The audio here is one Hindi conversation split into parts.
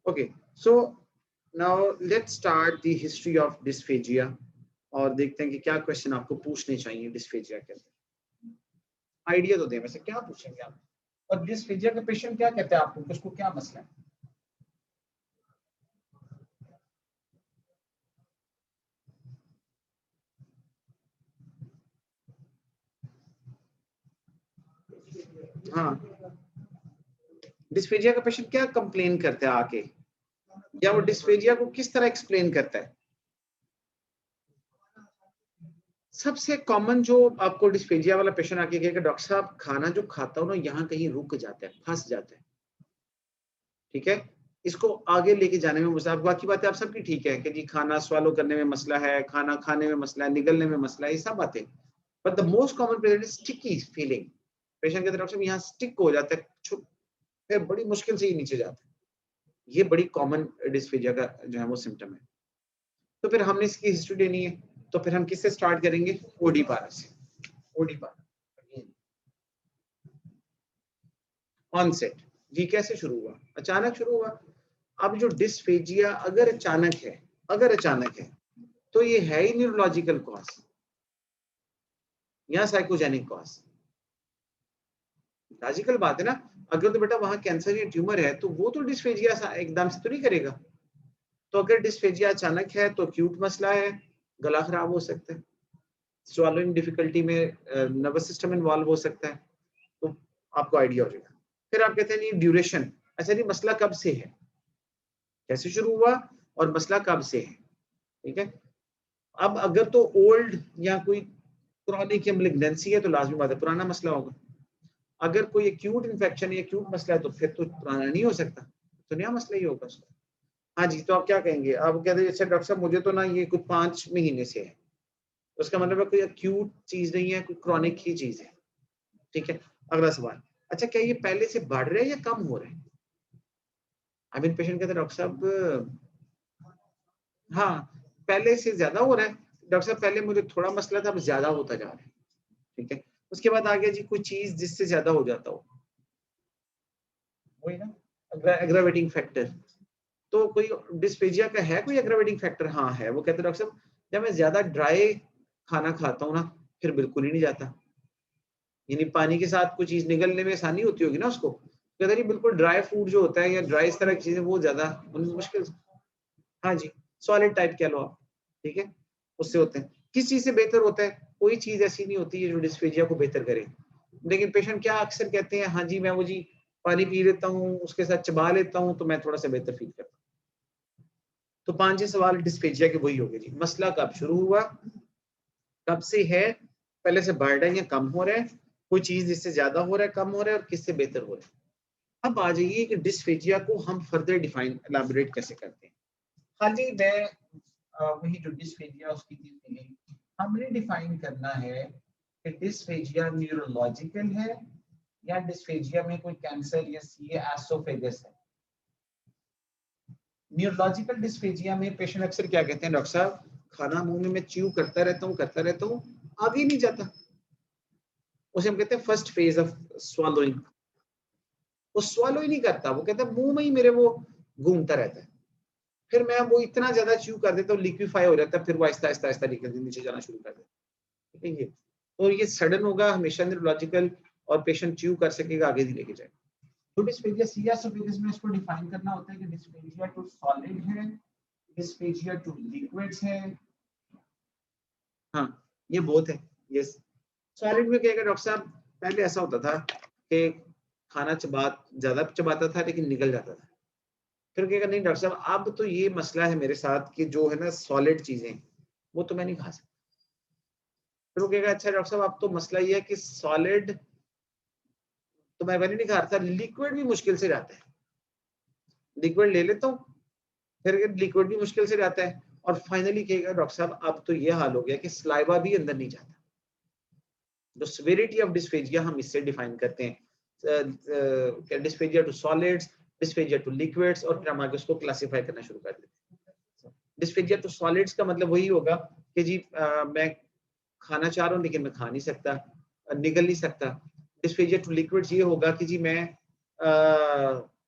Okay, so now let's start the history of dysphagia और देखते हैं कि क्या क्वेश्चन आपको पूछने चाहिए डिस्फेजिया के अंदर। आइडिया तो दें वैसे क्या पूछेंगे आप, और डिस्फेजिया का पेशेंट क्या कहते हैं आपको, उसको क्या मसला है। हाँ, डिस्फेजिया का पेशेंट क्या कंप्लेन करता है आके, या वो डिस्फेजिया को किस तरह एक्सप्लेन करता है। सबसे कॉमन जो आपको डिस्फेजिया वाला पेशेंट आके कहेगा, डॉक्टर साहब खाना जो खाता हूँ ना यहाँ कहीं रुक जाता है, फंस जाता है। ठीक है, इसको आगे लेके जाने में मसला, बाकी बातें आप सबकी ठीक है कि जी खाना स्वालो करने में मसला है, खाना खाने में मसला है, निगलने में मसला है, ये सब बातें। But the most common present is sticky feeling. Patient की तरफ से यहाँ स्टिक हो जाता है, फिर बड़ी मुश्किल से ही नीचे जाता है। ये बड़ी कॉमन डिस्फेजिया का जो है वो सिम्टम है। तो फिर हमने इसकी हिस्ट्री देनी है, तो फिर हम किससे स्टार्ट करेंगे, ओडी पारा से। ओडी पारा ऑनसेट, जी कैसे शुरू हुआ, अचानक शुरू हुआ। अब जो डिस्फेजिया अगर अचानक है तो ये है ही न्यूरोलॉजिकल कॉज या साइकोजेनिक कॉज। लॉजिकल बात है ना, अगर तो बेटा वहां कैंसर या ट्यूमर है तो वो तो डिस्फेजिया एकदम से तो नहीं करेगा। तो अगर डिस्फेजिया अचानक है तो एक्यूट मसला है, गला खराब हो सकता है, स्वॉलोइंग डिफिकल्टी में नर्वस सिस्टम इन्वॉल्व हो सकता है। तो आपको आइडिया हो जाएगा। फिर आप कहते हैं नहीं ड्यूरेशन, अच्छा नहीं मसला कब से है, कैसे शुरू हुआ और मसला कब से है। ठीक है, अब अगर तो ओल्ड या कोई क्रॉनिक या मैलिग्नेंसी है तो लाजमी बात है पुराना मसला होगा। अगर कोई एक्यूट इन्फेक्शन या एक्यूट मसला है तो फिर तो पुराना नहीं हो सकता, तो नया मसला ही होगा उसका। हाँ जी, तो आप क्या कहेंगे, आप कहते हैं अच्छा डॉक्टर साहब मुझे तो ना ये कुछ 5 महीने से है, उसका मतलब है कोई एक्यूट चीज नहीं है, कोई क्रॉनिक ही चीज है। ठीक है, अगला सवाल, अच्छा क्या ये पहले से बढ़ रहा है या कम हो रहा है। आई मीन पेशेंट कहते हैं डॉक्टर साहब हाँ पहले से ज्यादा हो रहा है, डॉक्टर साहब पहले मुझे थोड़ा मसला था अब ज्यादा होता जा रहा है। ठीक है, उसके बाद आ गया जी कोई चीज जिससे ज्यादा हो जाता हो, वही ना एग्रावेटिंग फैक्टर। तो कोई डिस्पेजिया का है कोई एग्रावेटिंग फैक्टर, हाँ है। वो कहते हैं डॉक्टर साहब जब मैं ज्यादा ड्राई खाना खाता हूँ ना फिर बिल्कुल ही नहीं जाता, यानी पानी के साथ कोई चीज निगलने में आसानी होती होगी ना उसको। कहते नहीं बिल्कुल ड्राई फूड जो होता है या ड्राई इस तरह की चीजें वो ज्यादा उनमें मुश्किल। हाँ जी, सॉलिड टाइप कह लो आप। ठीक है, उससे होते हैं। किस चीज से बेहतर होता है, कोई चीज ऐसी नहीं होती है जो डिस्फेजिया को बेहतर करे। लेकिन पेशेंट क्या अक्सर कहते हैं, हाँ जी मैं वो जी पानी पी लेता हूँ उसके साथ चबा लेता हूँ तो मैं थोड़ा सा बेहतर फील करता हूँ। तो 5 सवाल डिस्फेजिया के वही हो गए जी, मसला कब शुरू हुआ, कब से है, पहले से बढ़ रहा है या कम हो रहा है, कोई चीज जिससे ज्यादा हो रहा है कम हो रहा है और किससे बेहतर हो रहा है। अब आ जाइए कि डिस्फेजिया को हम फर्दर डिफाइन एलाबोरेट कैसे करते हैं। खाली मैं वही जो डिस्फेजिया उसकी चीज नहीं, हमने डिफाइन करना है कि डिस्फेजिया न्यूरोलॉजिकल है या डिस्फेजिया में कोई कैंसर या सी एसोफेगस है। न्यूरोलॉजिकल डिस्फेजिया में पेशेंट अक्सर क्या कहते हैं, डॉक्टर साहब खाना मुंह में मैं च्यू करता रहता हूँ आगे नहीं जाता। उसे हम कहते हैं फर्स्ट फेज ऑफ स्वालोइंग। वो स्वालो ही नहीं करता, वो कहता है मुंह में ही मेरे वो घूमता रहता है। फिर मैं वो इतना ज्यादा च्यू कर देता हूँ लिक्विफाई हो जाता है, फिर वो आहिस्ता आहिस्ता आहिस्ता निकल नीचे जाना शुरू कर देता है। ठीक है, ये तो ये सडन होगा हमेशा न्यूरोलॉजिकल, और पेशेंट च्यू कर सकेगा आगे नहीं लेके जाएगा। तो डिस्फेजिया सियासोफेगस में इसको डिफाइन करना होता है कि डिस्फेजिया टू सॉलिड है, डिस्फेजिया टू लिक्विड्स है। हाँ, ये बहुत है। यस, सॉलिड में क्या डॉक्टर साहब पहले ऐसा होता था कि खाना ज्यादा चबाता था लेकिन निकल जाता था। फिर कहेगा नहीं डॉक्टर साहब अब तो ये मसला है मेरे साथ कि जो है ना सॉलिड चीजें वो तो मैं नहीं खा सकता। फिर वो कहेगा अच्छा डॉक्टर साहब अब तो मसला ये है कि सॉलिड तो मैं वही नहीं खा रहा था, लिक्विड भी मुश्किल से जाता है। लिक्विड ले लेता हूँ फिर लिक्विड भी मुश्किल से जाता है, और फाइनली कहेगा डॉक्टर साहब अब तो ये हाल हो गया कि सलाइवा भी अंदर नहीं जाता। जो सिविरिटी ऑफ डिस्फेजिया हम इससे डिफाइन करते हैं, dysphagia to solids, dysphagia to liquids, और फिर हम आगे उसको क्लासिफाई करना शुरू कर देते हैं। डिस्फेजिया टू सॉलिड्स का मतलब वही होगा कि जी मैं खाना चाह रहा हूँ लेकिन मैं खा नहीं सकता, निगल नहीं सकता। डिस्फेजिया टू लिक्विड्स ये होगा कि जी मैं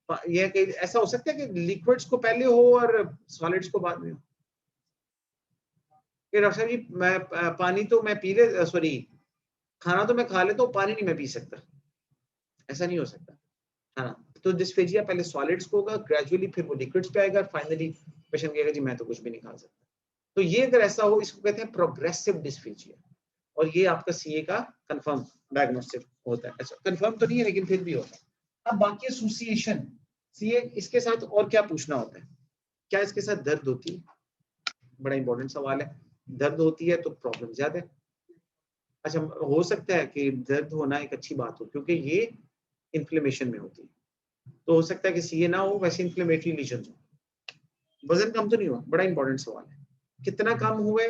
ये कि ऐसा हो सकता है कि लिक्विड्स को पहले हो और सॉलिड्स को बाद में हो? कि डॉक्टर साहब जी मैं पानी तो मैं पी ले सॉरी खाना तो मैं खा लेता हूँ, पानी नहीं मैं पी सकता। ऐसा नहीं हो सकता। हाँ, तो डिस्फेजिया पहले सॉलिड्स को होगा, ग्रेजुअली फिर वो लिक्विड्स पे आएगा, फाइनली पेशेंट कहेगा जी मैं तो कुछ भी नहीं खा सकता। तो ये अगर ऐसा हो इसको कहते हैं प्रोग्रेसिव डिस्फेजिया और ये आपका सीए का कंफर्म डायग्नोस्टिक होता है। अच्छा कंफर्म तो नहीं है लेकिन फिर भी होता है। अब बाकी एसोसिएशन सीए इसके साथ और क्या पूछना होता है? क्या इसके साथ दर्द होती है? बड़ा इंपॉर्टेंट सवाल है। दर्द होती है तो प्रॉब्लम ज्यादा है। अच्छा हो सकता है कि दर्द होना एक अच्छी बात हो क्योंकि ये इन्फ्लेमेशन में होती है। तो हो सकता है कि सीए ना हो वैसे इन्फ्लेमेटरी लीजन हो। वजन कम तो नहीं हुआ? बड़ा इंपॉर्टेंट सवाल है। कितना कम हुआ है,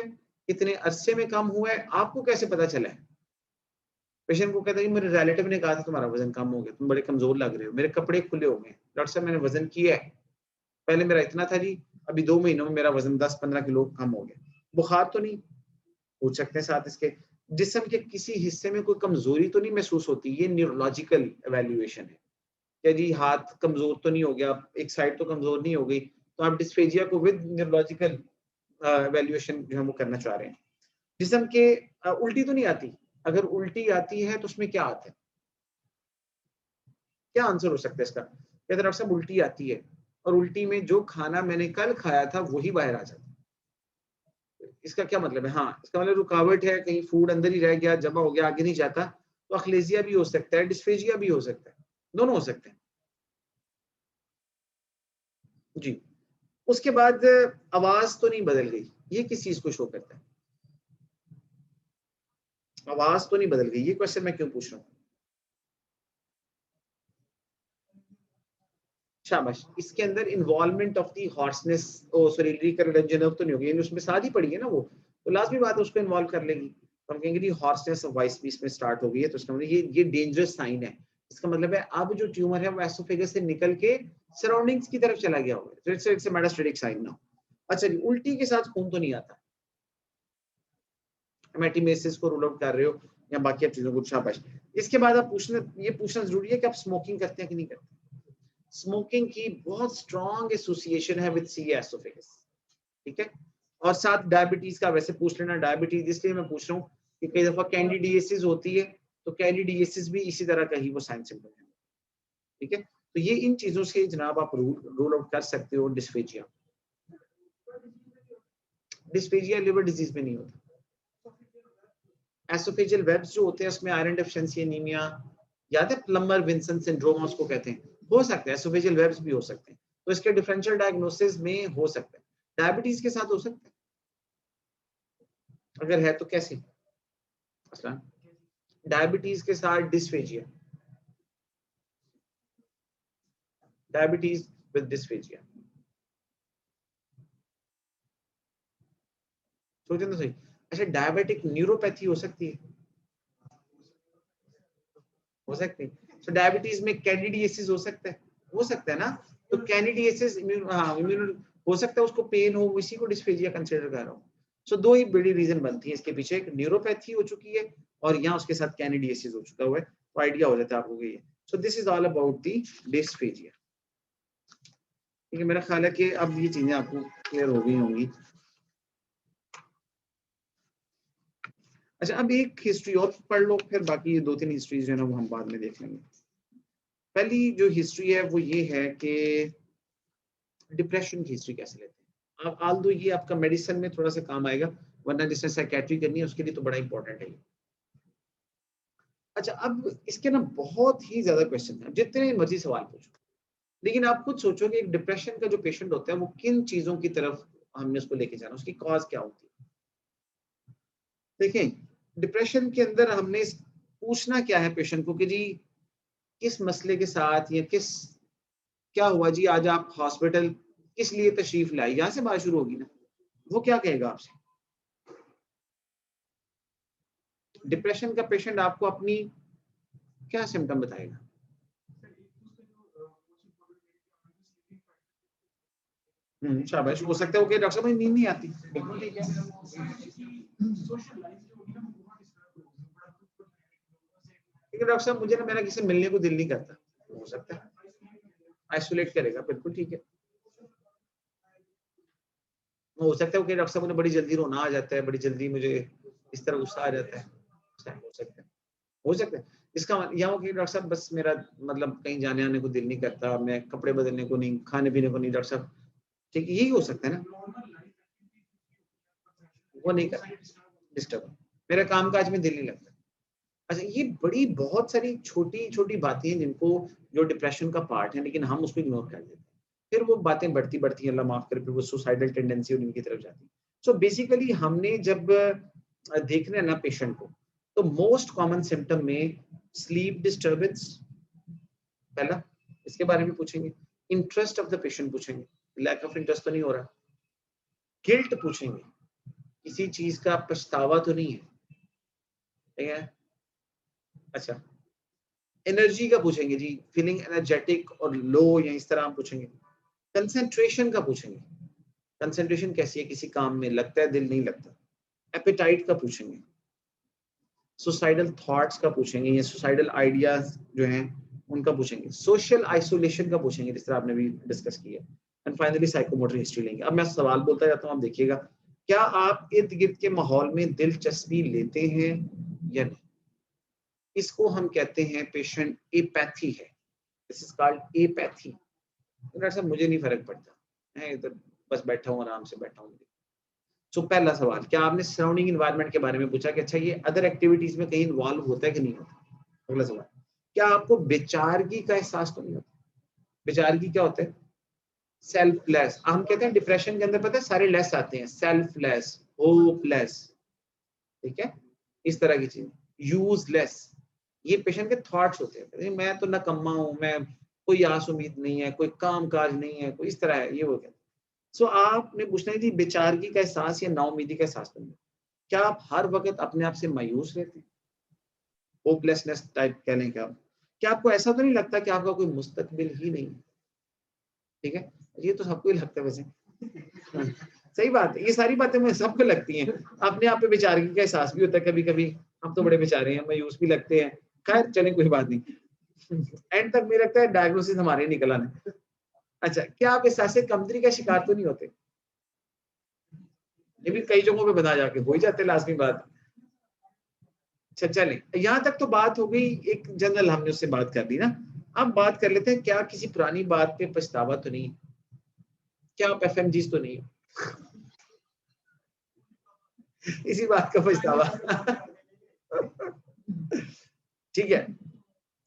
कितने अरसे में कम हुआ है, आपको कैसे पता चला है? पेशेंट को कहता है मेरे रिलेटिव ने कहा था तुम्हारा वजन कम हो गया, तुम बड़े कमजोर लग रहे हो, मेरे कपड़े खुले हो गए, डॉक्टर साहब मैंने वजन किया है, पहले मेरा इतना था जी, अभी 2 महीनों में मेरा वजन 10-15 किलो कम हो गया। बुखार तो नहीं? पूछ सकते हैं साथ इसके। जिस्म के किसी हिस्से में कोई कमजोरी तो नहीं महसूस होती? ये न्यूरोलॉजिकल इवैल्यूएशन है। क्या जी हाथ कमजोर तो नहीं हो गया, एक साइड तो कमजोर नहीं हो गई, तो आप डिस्फेजिया को विद न्यूरोलॉजिकल इवैल्यूएशन जो हम करना चाह रहे हैं। जिस्म के उल्टी तो नहीं आती? अगर उल्टी आती है तो उसमें क्या आता है? क्या आंसर हो सकता है इसका? कहते डॉक्टर साहब उल्टी आती है और उल्टी में जो खाना मैंने कल खाया था वही बाहर आ जाता है। इसका क्या मतलब है? हाँ, इसका मतलब रुकावट है, कहीं फूड अंदर ही रह गया, जमा हो गया, आगे नहीं जाता, तो अखलेजिया भी हो सकता है, डिस्फेजिया भी हो सकता है, दोनों हो सकते हैं। जी। उसके बाद आवाज तो नहीं बदल गई, ये किस चीज को शो करता है? आवाज तो नहीं बदल गई, ये क्वेश्चन मैं क्यों पूछ रहा हूँ? शाबाश, इसके अंदर involvement of the hoarseness oh sorry recurrence तो नहीं होगी, यानी उसमें शादी पड़ी है ना वो लाजमी बात है उसको इन्वॉल्व कर लेगी। तो हम कहेंगे जी हॉर्सनेस ऑफ वॉइस भी इसमें स्टार्ट हो गई है, तो इसका मतलब ये डेंजरस साइन है। इसका मतलब है अब जो ट्यूमर है वो एसोफेगस से निकल के सराउंडिंग्स की तरफ चला गया होगा, it's a metastatic sign now. अच्छा जी, उल्टी के साथ खून तो नहीं आता, हेमेटिमेसिस को रूल आउट कर रहे हो या बाकी चीजों को, शाबाश। इसके बाद आप पूछना जरूरी है कि आप स्मोकिंग करते हैं कि नहीं करते। स्मोकिंग की बहुत स्ट्रॉन्ग एसोसिएशन है विद सी एसोफेगस, ठीक है। और साथ डायबिटीज का वैसे पूछ लेना, डायबिटीज इसलिए मैं पूछ रहा हूँ कि कई दफा कैंडिडियासिस होती है, तो कैंडिडियासिस भी इसी तरह का ही वो साइन सिम्टम है, ठीक है। तो ये इन चीजों से जनाब आप रूल आउट कर सकते हो डिस्फेजिया। डिस्फेजिया लिवर डिजीज में नहीं होता। एसोफेजियल वेब्स जो होते हैं उसमें आयरन डेफिशिएंसी एनीमिया, याद है प्लम्बर विंसन सिंड्रोम उसको कहते हैं, हो सकते हैं एसोफेजियल वेब्स भी हो सकते हैं, तो इसके डिफरेंशियल डायग्नोसिस में हो सकता है। डायबिटीज के साथ हो सकता है? अगर है तो कैसे? असला डायबिटीज के साथ डिस्फेजिया, डायबिटीज विद डिस्फेजिया, सोचें तो सही। अच्छा डायबिटिक न्यूरोपैथी हो सकती है? हो सकती है। तो डायबिटीज में कैंडिडियासिस हो सकता है ना। तो कैंडिडियासिस इम्यून हो सकता है, उसको पेन हो, इसी को डिस्फेजिया कंसीडर कर रहा हूँ। सो दो ही बड़ी रीजन बनती है इसके पीछे, एक न्यूरोपैथी हो चुकी है और यहाँ उसके साथ कैंडिडियासिस हो चुका हुआ है, तो आइडिया हो जाता है आपको ये। So this is all about the dysphagia. ठीक है, मेरा ख्याल है कि अब ये चीजें आपको क्लियर हो गई होंगी। अच्छा अब एक हिस्ट्री और पढ़ लो, फिर बाकी ये 2-3 हिस्ट्रीज जो है ना वो हम बाद में देख लेंगे। पहली जो हिस्ट्री है वो ये है कि डिप्रेशन की हिस्ट्री कैसे लेते हैं आप, आल दो ये आपका मेडिसिन में थोड़ा सा काम आएगा, वरना जिसने साइकेट्री करनी है उसके लिए तो बड़ा इंपॉर्टेंट है। अच्छा अब इसके ना बहुत ही ज्यादा क्वेश्चन है, जितने मर्जी सवाल पूछो, लेकिन आप खुद सोचो कि एक डिप्रेशन का जो पेशेंट होता है वो किन चीजों की तरफ हमने उसको लेके जाना, उसकी कॉज क्या होती है। देखें डिप्रेशन के अंदर हमने पूछना क्या है पेशेंट को कि जी किस मसले के साथ या किस क्या हुआ जी आज आप हॉस्पिटल किस लिए तशरीफ लाई, यहाँ से बात शुरू होगी ना। वो क्या कहेगा आपसे? डिप्रेशन का पेशेंट आपको अपनी क्या सिम्टम बताएगा? शाबाश, हो सकता है ओके डॉक्टर साहब मुझे नींद नहीं आती, बिल्कुल ठीक है। ठीक है डॉक्टर साहब मुझे ना मेरा किसी से मिलने को दिल नहीं करता, हो सकता है। आइसोलेट करेगा, बिल्कुल ठीक है। हो सकता है कि डॉक्टर साहब मुझे बड़ी जल्दी रोना आ जाता है, बड़ी जल्दी मुझे इस तरह गुस्सा आ जाता है, हो सकता है, हो सकता है। इसका या हो कि डॉक्टर साहब बस मेरा मतलब कहीं जाने आने को दिल नहीं करता, मैं कपड़े बदलने को नहीं, खाने पीने को नहीं डॉक्टर साहब, ठीक है, यही हो सकता है ना, वो नहीं कर डिस्टर्ब, मेरा काम काज में दिल नहीं लगता। अच्छा, ये बड़ी बहुत सारी छोटी-छोटी बातें हैं जिनको जो डिप्रेशन का पार्ट है, लेकिन हम उसको इग्नोर कर देते हैं। फिर वो बातें बढ़ती-बढ़ती अल्लाह माफ़ करे, फिर वो सुसाइडल टेंडेंसी और इनकी तरफ जाती है। सो बेसिकली हमने जब देखना है ना पेशेंट को, तो मोस्ट कॉमन सिम्पटम में स्लीप डिस्टर्बेंस पहला, इसके बारे में पूछेंगे। इंटरेस्ट ऑफ द पेशेंट पूछेंगे, लैक ऑफ इंटरेस्ट तो नहीं हो रहा। गिल्ट पूछेंगे, किसी चीज़ का पछतावा तो नहीं है, ठीक है? अच्छा, एनर्जी का पूछेंगे जी, फीलिंग एनर्जेटिक और लो या इस तरह हम पूछेंगे। कंसंट्रेशन का पूछेंगे, कंसंट्रेशन कैसी है, किसी काम में लगता है दिल नहीं लगता। एपेटाइट का पूछेंगे, सुसाइडल थॉट्स का पूछेंगे या सुसाइडल आइडियाज जो हैं उनका पूछेंगे। सोशल आइसोलेशन का पूछेंगे, जिस तरह आपने भी डिस्कस किया। एंड फाइनली साइकोमोटर हिस्ट्री लेंगे। अब मैं सवाल बोलता जाता हूँ, आप देखिएगा, क्या आप इर्द गिर्द के माहौल में दिलचस्पी लेते हैं या नहीं? इसको हम कहते हैं पेशेंट एपैथी है। This is called apathy. Doctor साहब मुझे नहीं फर्क पड़ता, मैं इधर बस बैठा हूँ, आराम से बैठा हूँ। सो पहला सवाल, क्या आपने सराउंडिंग एनवायरनमेंट के बारे में पूछा कि अच्छा ये अदर एक्टिविटीज में कहीं इन्वॉल्व होता है कि नहीं होता? अगला सवाल, क्या आपको बेचारगी का एहसास तो नहीं होता? बेचारगी क्या होता है? सेल्फलेस। हम कहते हैं डिप्रेशन के अंदर पता है सारे लेस आते हैं, सेल्फलेस, होपलेस, ठीक है, इस तरह की चीज, यूजलेस, ये पेशेंट के थॉट्स होते हैं, मैं तो नकम्मा हूं, मैं कोई आस उम्मीद नहीं है, कोई काम काज नहीं है, कोई इस तरह है, ये वो कहते हैं। सो आपने पूछना है जी बेचारगी का एहसास या नाउमीदी का एहसास नहीं है। क्या आप हर वक़्त अपने आप से मायूस रहते हैं? होपलेसनेस टाइप कह लें क्या आप? क्या आपको ऐसा तो नहीं लगता कि आपका कोई मुस्तकबिल ही नहीं है? ठीक है? ये तो सबको ही लगता है वैसे। हाँ, सही बात है। ये सारी बातें मुझे सबको लगती हैं। अपने आप पे बेचारगी का एहसास भी होता है कभी-कभी। हम तो बड़े बेचारे हैं, मायूस भी लगते हैं। खैर चलें कोई बात नहीं। एंड तक मुझे लगता है डायग्नोसिस हमारे ही निकल आना है। अच्छा, क्या आप एहसास कमतरी का शिकार तो नहीं होते? ये भी कई जगहों पे बता जाके हो ही जाते हैं लाज़मी बात। अच्छा चलें, यहाँ तक तो बात हो गई, एक जनरल हमने उससे बात कर ली ना। अब बात कर लेते हैं, क्या किसी पुरानी बात पे पछतावा तो नहीं? क्या आप एफएमजीस तो नहीं? इसी बात का पछतावा। ठीक है,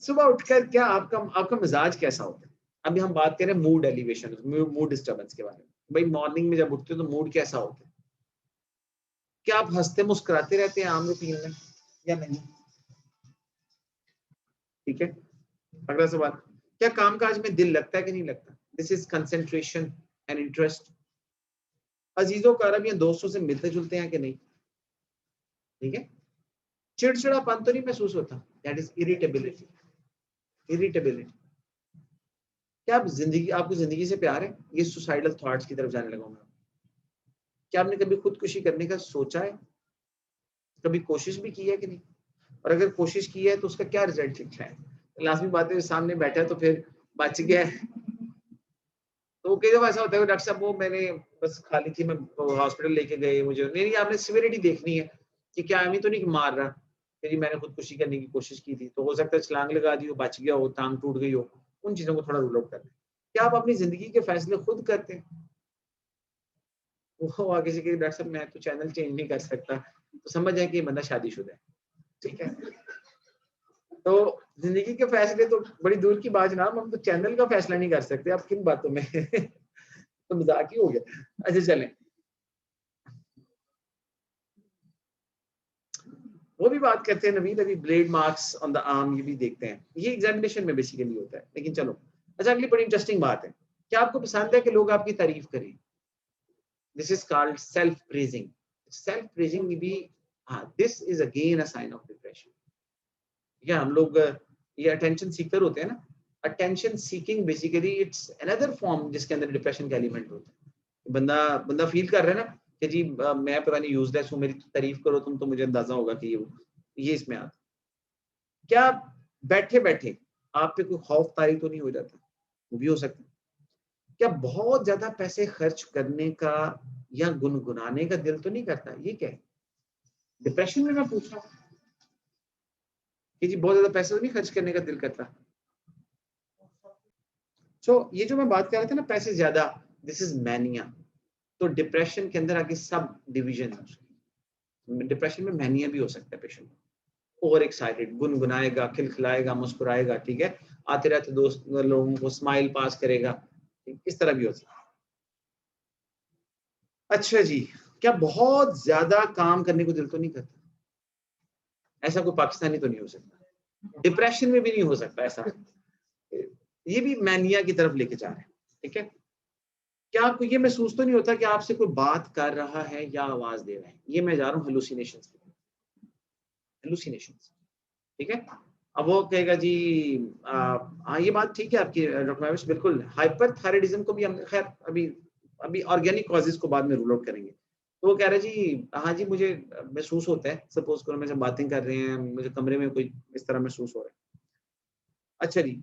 सुबह उठकर क्या आपका आपका मिजाज कैसा होता है? अभी हम बात करें मूड एलिवेशन, मूड डिस्टर्बेंस के बारे में। भाई मॉर्निंग में जब उठते हो तो मूड कैसा होता है? क्या आप हँसते मुस्कुराते रहते हैं आम रूटीन में या नहीं? ठीक है, अगला सवाल, क्या कामकाज में दिल लगता है कि नहीं लगता? This is concentration and interest. अजीजों कारब या दोस्तों से मिलते जुलते हैं कि नहीं? ठीक है, चिड़चिड़ापन तो नहीं महसूस होता? That is irritability. इरिटेबिलिटी, क्या आप जिंदगी आपको जिंदगी से प्यार है? ये सुसाइडल थॉट्स की तरफ जाने लगा मैं। क्या आपने कभी खुदकुशी करने का सोचा है? कभी कोशिश भी की है कि नहीं? और अगर कोशिश की है तो उसका क्या रिजल्ट निकला है? लाजमी बात है, सामने बैठा है तो फिर बच गया है। तो कई दफा ऐसा होता है डॉक्टर साहब वो मैंने बस खाली थी, मैं हॉस्पिटल लेके गए, मुझे नहीं आपने सिवियरिटी देखनी है कि क्या अमी तो नहीं मार रहा, फिर मैंने खुदकुशी करने की कोशिश की थी, तो हो सकता है छलांग लगा दी हो, बच गया हो, टांग टूट गई हो, उन चीजों को थोड़ा रूल आउट कर दें। क्या आप अपनी जिंदगी के फैसले खुद करते हैं? वो आगे से कि डॉक्टर साहब मैं तो चैनल चेंज नहीं कर सकता, तो समझ जाए कि ये बंदा शादीशुदा है, ठीक है। तो जिंदगी के फैसले तो बड़ी दूर की बात जनाब, हम तो चैनल का फैसला नहीं कर सकते, आप किन बातों में तो मजाक ही हो गया। अच्छा चलें, वो भी बात करते हैं नवीद, अभी blade marks on the arm ये भी देखते हैं, ये एग्जामिनेशन में बेसिकली होता है, लेकिन चलो। अच्छा अगली बड़ी इंटरेस्टिंग बात है, क्या आपको पसंद है कि लोग आपकी तारीफ करें? This is called self praising. Self praising में भी, हाँ, this is again a sign of depression. या हम लोग ये अटेंशन सीकर होते हैं ना, attention seeking basically it's another form जिसके अंदर डिप्रेशन का एलिमेंट होता है। बंदा बंदा फील कर रहा है ना कि जी मैं पता नहीं यूजलेस हूँ, मेरी तारीफ करो तुम तो मुझे अंदाजा होगा कि ये इसमें आता। क्या बैठे बैठे आप पे कोई खौफ तारी तो नहीं हो जाता? वो भी हो सकता है। क्या बहुत ज्यादा पैसे खर्च करने का या गुनगुनाने का दिल तो नहीं करता? ये क्या है? डिप्रेशन में मैं पूछ रहा हूँ कि जी बहुत ज्यादा पैसे तो नहीं खर्च करने का दिल करता? ये जो मैं बात कर रहा था ना, पैसे ज्यादा, दिस इज मैनिया। तो डिप्रेशन के अंदर आगे सब डिवीजन है उसके। डिप्रेशन में मैनिया भी हो सकता है पेशेंट, ओवर एक्साइटेड, गुनगुनाएगा, खिलखिलाएगा, मुस्कुराएगा, ठीक है, आते रहते दोस्त लोगों को स्माइल पास करेगा, इस तरह भी हो सकता है। अच्छा जी, क्या बहुत ज्यादा काम करने को दिल तो नहीं करता? ऐसा कोई पाकिस्तानी तो नहीं हो सकता, डिप्रेशन में भी नहीं हो सकता ऐसा। ये भी मैनिया की तरफ लेके जा रहे हैं, ठीक है। क्या आपको ये महसूस तो नहीं होता कि आपसे कोई बात कर रहा है या आवाज दे रहा है? ये मैं जा रहा हूँ हेलुसिनेशंस की तरफ, हेलुसिनेशंस, ठीक है। अब वो कहेगा जी हाँ ये बात ठीक है आपकी डॉक्टर महविश, बिल्कुल हाइपरथायराइडिज्म को भी हम खैर अभी अभी ऑर्गेनिक कॉजेज को बाद में रूल आउट करेंगे। तो वो कह रहे जी हाँ जी मुझे महसूस होता है, सपोज करो मैं जब बातें कर रहे हैं मुझे कमरे में कोई इस तरह महसूस हो रहा है। अच्छा जी,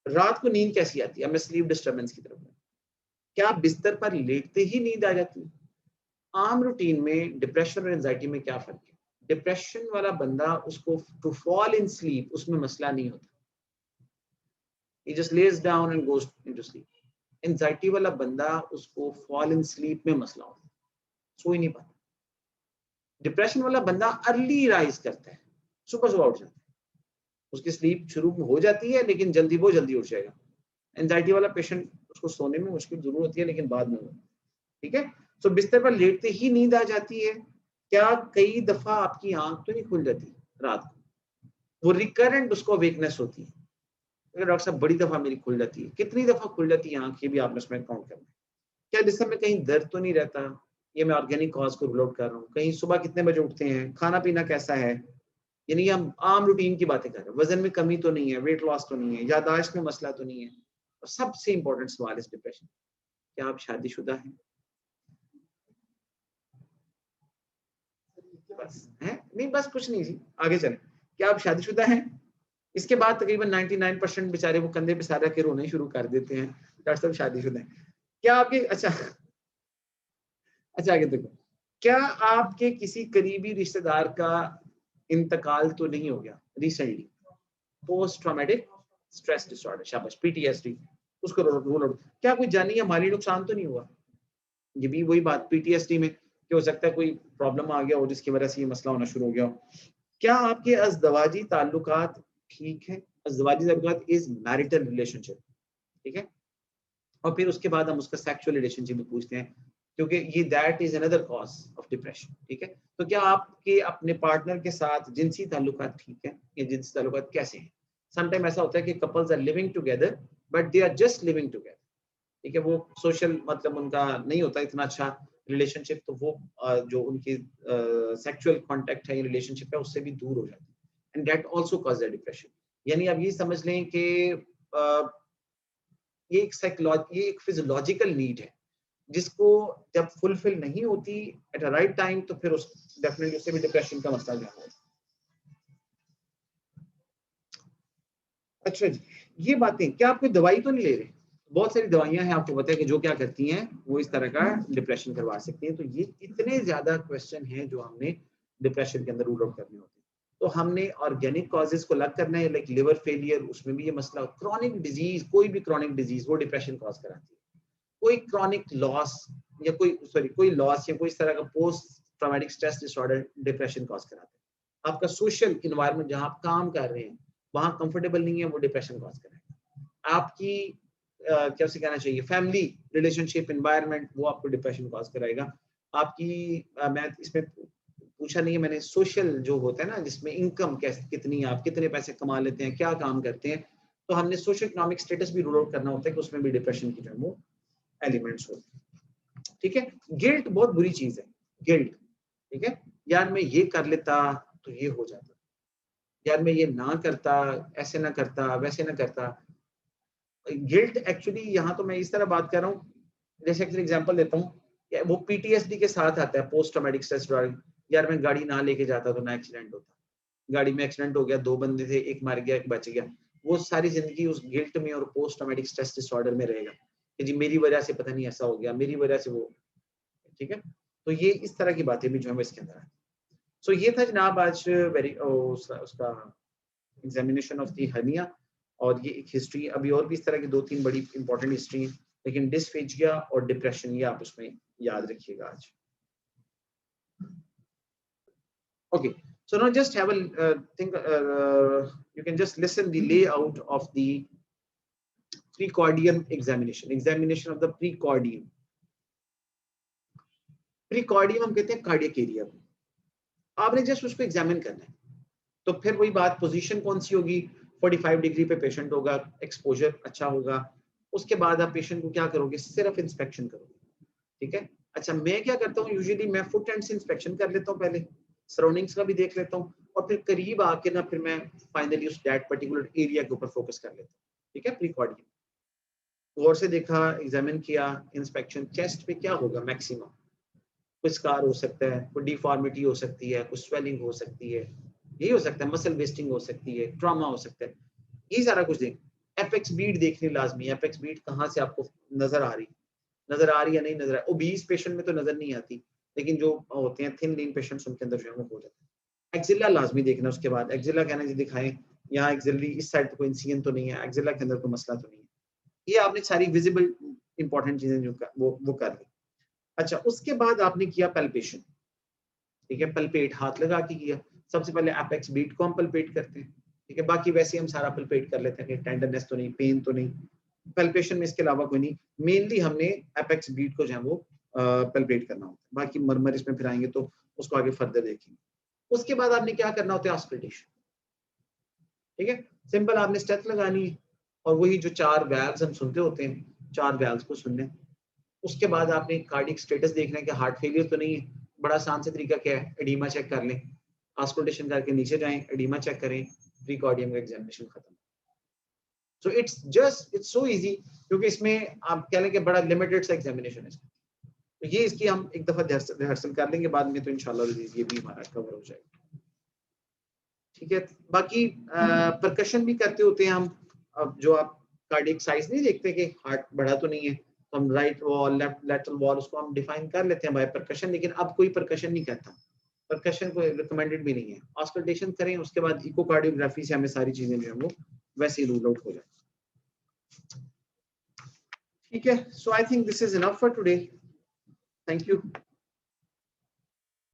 रात को नींद कैसी आती है? मैं स्लीप डिस्टर्बेंस की तरफ हूँ। क्या बिस्तर पर लेटते ही नींद आ जाती है? आम रूटीन में डिप्रेशन और एंजाइटी में क्या फर्क है? डिप्रेशन वाला बंदा उसको टू फॉल इन स्लीप उसमें मसला नहीं होता, he just lays down and goes into sleep. Anxiety वाला बंदा उसको फॉल इन स्लीप में मसला होता है, सो ही नहीं पाता। डिप्रेशन वाला बंदा अर्ली राइज करता है, सुबह सुबह उठ जाता है, उसकी स्लीप शुरू हो जाती है लेकिन जल्दी उठ जाएगा। एंजाइटी वाला पेशेंट उसको सोने में मुश्किल जरूर होती है लेकिन बाद में होती है, ठीक है। सो बिस्तर पर लेटते ही नींद आ जाती है। क्या कई दफा आपकी आंख तो नहीं खुल जाती रात को? वो रिकरेंट उसको वीकनेस होती है। अगर डॉक्टर साहब बड़ी दफा मेरी खुल जाती है, कितनी दफा खुल जाती है आंख, ये भी आपने उसमें काउंट करना है। क्या जिसम में कहीं दर्द तो नहीं रहता? ये मैं ऑर्गेनिक कॉज को रूल आउट कर रहा हूँ। कहीं सुबह कितने बजे उठते हैं, खाना पीना कैसा है, यानी हम आम रूटीन की बातें कर रहे हैं। वजन में कमी तो नहीं है, वेट लॉस तो नहीं है, यादाश्त में मसला तो नहीं है। और सबसे इंपॉर्टेंट सवाल इस डिप्रेशन, क्या आप शादीशुदा हैं? बस है नहीं, बस कुछ नहीं जी, आगे चले। क्या आप शादीशुदा हैं? इसके बाद तकरीबन 99% बेचारे वो कंधे पे सारा के रोने शुरू कर देते हैं, डॉक्टर साहब शादीशुदा हैं। क्या आपके अच्छा अच्छा आगे देखो, क्या आपके किसी करीबी रिश्तेदार का इंतकाल तो नहीं हो गया recently? Post traumatic stress disorder, शाबाश, पीटीएसडी, उसको रूल आउट। क्या कोई जानी या माली नुकसान तो नहीं हुआ? ये भी वही बात, पीटीएसडी में क्या हो सकता है कोई प्रॉब्लम आ गया हो जिसकी वजह से ये मसला होना शुरू हो गया हो। क्या आपके अज़दवाजी ताल्लुकात ठीक है? अज़दवाजी ताल्लुकात इज मैरिटल रिलेशनशिप, ठीक है। और फिर उसके बाद हम उसका सेक्सुअल रिलेशनशिप भी पूछते हैं, क्योंकि ये that is another cause of depression, ठीक है। तो क्या आपके अपने पार्टनर के साथ जिनसी ताल्लुकात ठीक है? या जिनसी ताल्लुकात कैसे हैं? समटाइम ऐसा होता है कि couples are living together but they are just living together, ठीक है। वो सोशल मतलब उनका नहीं होता इतना अच्छा रिलेशनशिप, तो वो जो उनकी सेक्सुअल कांटेक्ट है, रिलेशनशिप है, उससे भी दूर हो जाती है, and that also cause depression. यानी आप ये समझ लें कि ये एक फिजियोलॉजिकल नीड है जिसको जब फुलफिल नहीं होती एट अ राइट टाइम, तो फिर उस डेफिनेटली उससे भी डिप्रेशन का मसला जो है। अच्छा जी, ये बातें, क्या आप कोई दवाई तो नहीं ले रहे? बहुत सारी दवाइयां हैं, आपको पता है कि जो क्या करती हैं वो इस तरह का डिप्रेशन करवा सकती हैं। तो ये इतने ज्यादा क्वेश्चन हैं जो हमने डिप्रेशन के अंदर रूल आउट करने होते हैं। तो हमने ऑर्गेनिक कॉजेज को अलग करना है, लाइक लिवर फेलियर, उसमें भी ये मसला, क्रॉनिक डिजीज, कोई भी क्रॉनिक डिजीज वो डिप्रेशन कॉज कराती है। कोई क्रॉनिक लॉस या कोई लॉस या कोई इस तरह का post traumatic stress disorder depression cause कराता है। आपका सोशल इन्वायरमेंट जहां आप काम कर रहे हैं वहां कंफर्टेबल नहीं है, वो डिप्रेशन कॉज करेगा। आपकी क्या उसे कहना चाहिए, फैमिली रिलेशनशिप एनवायरनमेंट, वो आपको डिप्रेशन कॉज कराएगा। आपकी मैं इसमें पूछा नहीं है मैंने, सोशल जो होता है ना, जिसमें इनकम कैसे, कितनी, आप कितने पैसे कमा लेते हैं, क्या काम करते हैं, तो हमने सोशल इकोनॉमिक स्टेटस भी रूल आउट करना होता है कि उसमें भी डिप्रेशन की जो है वो एलिमेंट्स होते हैं, ठीक है। गिल्ट बहुत बुरी चीज है, गिल्ट, ठीक है। यार मैं ये कर लेता तो ये हो जाता, यार मैं ये ना करता, ऐसे ना करता, वैसे ना करता। गिल्ट एक्चुअली यहाँ तो मैं इस तरह बात कर रहा हूँ, जैसे एक एग्जांपल देता हूँ, वो पीटीएसडी के साथ आता है, पोस्ट ट्रॉमेटिक स्ट्रेस डिसऑर्डर। यार मैं गाड़ी ना लेके जाता तो ना एक्सीडेंट होता, गाड़ी में एक्सीडेंट हो गया, दो बंदे थे, एक मर गया एक बच गया। वो सारी जिंदगी उस गिल्ट में और पोस्ट ट्रॉमेटिक स्ट्रेस डिसऑर्डर में रहेगा कि जी मेरी वजह से पता नहीं ऐसा हो गया, मेरी वजह से वो, ठीक है। तो ये इस तरह की बातें भी जो है इसके अंदर है। सो ये था जनाब आज वेरी उसका एग्जामिनेशन ऑफ दी हर्निया, और ये एक हिस्ट्री, अभी और भी इस तरह की 2-3 बड़ी इंपॉर्टेंट हिस्ट्री है, लेकिन डिस्फेजिया और डिप्रेशन ये आप उसमें याद रखिएगा आज। Okay, so now just have a think. You can just listen the layout of the precordium examination. Examination of the precordium. Precordium हम कहते हैं कार्डियक एरिया को, आपने जस्ट उसको एग्जामिन करना है। तो फिर वही बात, पोजीशन कौन सी होगी, 45 डिग्री पे पेशेंट होगा, एक्सपोजर अच्छा होगा। उसके बाद आप पेशेंट को क्या करोगे, सिर्फ इंस्पेक्शन करोगे, ठीक है। अच्छा, मैं क्या करता हूँ, यूजुअली मैं फुट एंड से इंस्पेक्शन कर लेता हूँ, पहले सराउंडिंग्स का भी देख लेता हूँ, और फिर करीब आके ना फिर मैं फाइनली उस दैट पर्टिकुलर एरिया के ऊपर फोकस कर लेता हूँ, ठीक है। प्रीकॉर्डियम गौर से देखा, एग्जामिन किया, इंस्पेक्शन, चेस्ट पे क्या होगा मैक्सिमम, कोई स्कार हो सकता है, कोई डिफॉर्मिटी हो सकती है, कोई स्वेलिंग हो सकती है, यही हो सकता है, मसल वेस्टिंग हो सकती है, ट्रॉमा हो सकता है, ये सारा कुछ देख। एपेक्स बीट देखनी लाजमी, एपेक्स बीट कहाँ से आपको नजर आ रही या नहीं नजर आ रही। ओबीस पेशेंट में तो नजर नहीं आती, लेकिन जो होते हैं थिन लीन पेशेंट्स उनके अंदर जो है वो हो जाता है। एक्सिला लाजमी देखना, उसके बाद एक्सिला कहना जी दिखाएं, यहाँ एक्सिलरी इस साइड पे कोई इंसिजन तो नहीं है, एक्सिला के अंदर कोई मसला तो नहीं है। ये आपने सारी विजिबल इंपॉर्टेंट चीजें जो वो कर ली। अच्छा, उसके बाद आपने किया पल्पेशन, ठीक है, पल्पेट हाथ लगा के किया। सबसे पहले एपेक्स बीट को हम पल्पेट करते हैं, ठीक है, बाकी वैसे हम सारा पल्पेट कर लेते हैं कि टेंडरनेस तो नहीं, पेन तो नहीं, पल्पेशन में इसके अलावा कोई नहीं। मेनली हमने एपेक्स बीट को जो है वो पल्पेट करना होता है, बाकी मरमर इसमें फिर आएंगे तो उसको आगे फर्दर देखेंगे। उसके बाद आपने क्या करना होता है, ऑस्कल्टेशन, ठीक है, सिंपल आपने स्टेथ लगानी है, और वही जो 4 वैल्व्स हम सुनते होते हैं, 4 वैल्व्स को सुनने। उसके बाद आपने कार्डियक स्टेटस देखना है कि हार्ट फेलियर तो नहीं है। बड़ा आसान से तरीका क्या है, एडीमा चेक कर लें, ऑस्कल्टेशन करके नीचे जाएं, एडीमा चेक करें, प्रीकॉर्डियम का एग्जामिनेशन खत्म। सो इट्स सो इजी, क्योंकि इसमें आप कह लें कि बड़ा लिमिटेड सा एग्जामिनेशन है। तो ये इसकी हम एक दफा रिहर्सल कर लेंगे, बाद में तो इंशाल्लाह ये भी हमारा कवर हो जाएगा, ठीक है। बाकी परकशन भी करते होते हैं हम। अब जो आप कार्डियक साइज नहीं देखते कि हार्ट बढ़ा तो नहीं है, तो हम right wall, left lateral wall, उसको हम डिफाइन कर लेते हैं बाय परकशन, लेकिन अब कोई परकशन नहीं करता, परकशन को रिकमेंडेड भी नहीं है। ऑस्कल्टेशन करें, उसके बाद इकोकार्डियोग्राफी से हमें सारी चीजें जो है वो वैसे ही रूल आउट हो जाए, ठीक है। So I think this is enough for today, thank you.